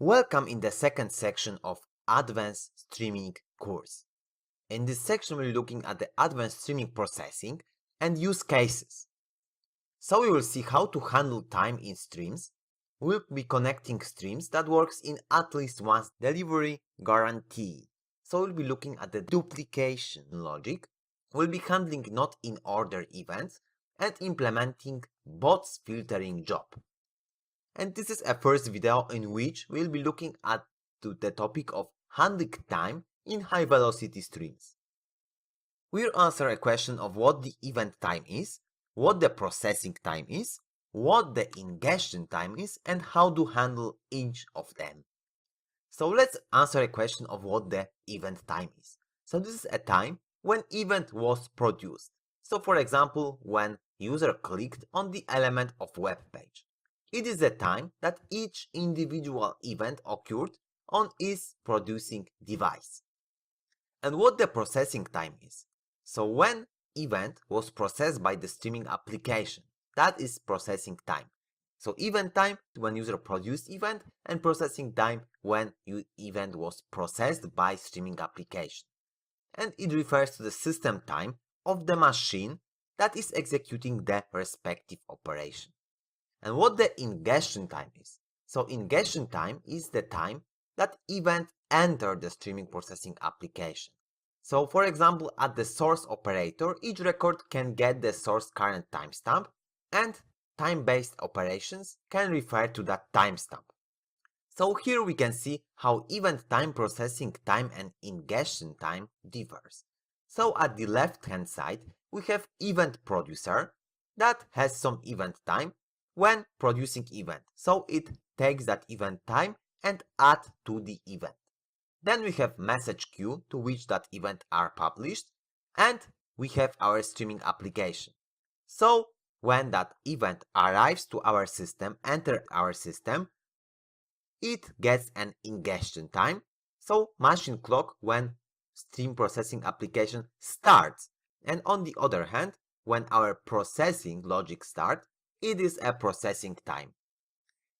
Welcome in the second section of Advanced Streaming course. In this section we're looking at the advanced streaming processing and use cases. So we will see how to handle time in streams. We'll be connecting streams that works in at least once delivery guarantee. So we'll be looking at the duplication logic. We'll be handling not in order events and implementing bots filtering job. And this is a first video in which we'll be looking at the topic of handling time in high velocity streams. We'll answer a question of what the event time is, what the processing time is, what the ingestion time is, and how to handle each of them. So let's answer a question of what the event time is. So this is a time when event was produced. So for example, when user clicked on the element of web page. It is the time that each individual event occurred on its producing device. And what the processing time is. So when event was processed by the streaming application, that is processing time. So event time when user produced event and processing time when event was processed by streaming application. And it refers to the system time of the machine that is executing the respective operation. And what the ingestion time is. So ingestion time is the time that event entered the streaming processing application. So for example, at the source operator, each record can get the source current timestamp, and time-based operations can refer to that timestamp. So here we can see how event time processing time and ingestion time differs. So at the left-hand side, we have event producer that has some event time when producing event. So it takes that event time and add to the event. Then we have message queue to which that event are published, and we have our streaming application. So when that event arrives to our system, enter our system, it gets an ingestion time. So machine clock when stream processing application starts. And on the other hand, when our processing logic starts, it is a processing time.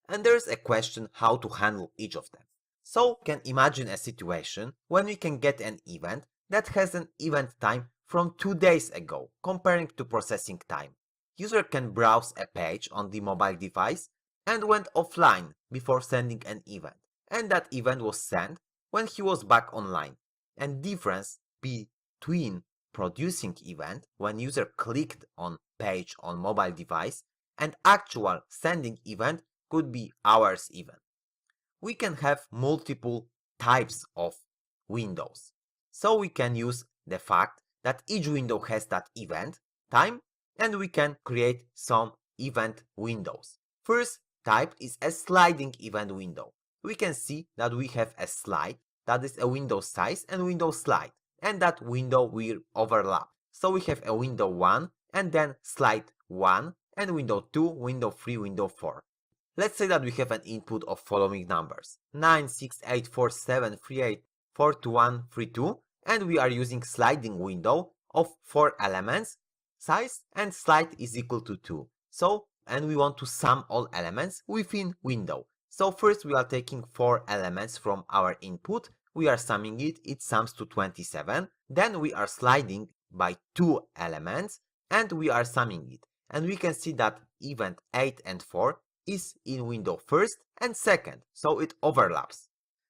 And there's a question how to handle each of them. So we can imagine a situation when we can get an event that has an event time from 2 days ago, comparing to processing time. User can browse a page on the mobile device and went offline before sending an event. And that event was sent when he was back online. And difference between producing event when user clicked on page on mobile device and actual sending event could be hours even. We can have multiple types of windows. So we can use the fact that each window has that event time, and we can create some event windows. First type is a sliding event window. We can see that we have a slide that is a window size and window slide, and that window will overlap. So we have a window 1 and then slide 1 and window 2, window 3, window 4. Let's say that we have an input of following numbers 9, 6, 8, 4, 7, 3, 8, 4, 2, 1, 3, 2, and we are using sliding window of 4 elements size and slide is equal to 2. So, and we want to sum all elements within window. So first we are taking 4 elements from our input, we are summing it, it sums to 27, then we are sliding by 2 elements and we are summing it. And we can see that event 8 and 4 is in window first and second, so it overlaps.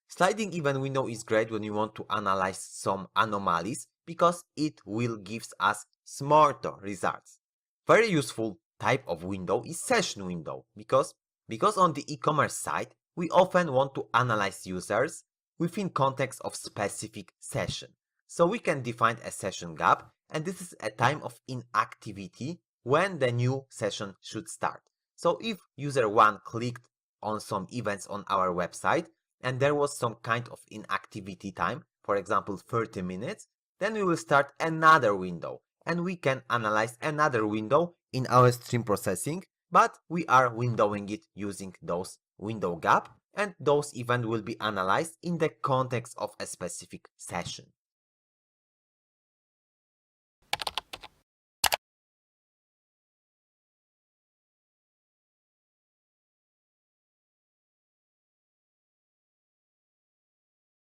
Sliding event window is great when you want to analyze some anomalies because it will give us smarter results. Very useful type of window is session window because on the e-commerce site we often want to analyze users within context of specific session. So we can define a session gap, and this is a time of inactivity when the new session should start. So if user 1 clicked on some events on our website and there was some kind of inactivity time, for example 30 minutes, then we will start another window and we can analyze another window in our stream processing, but we are windowing it using those window gap, and those events will be analyzed in the context of a specific session.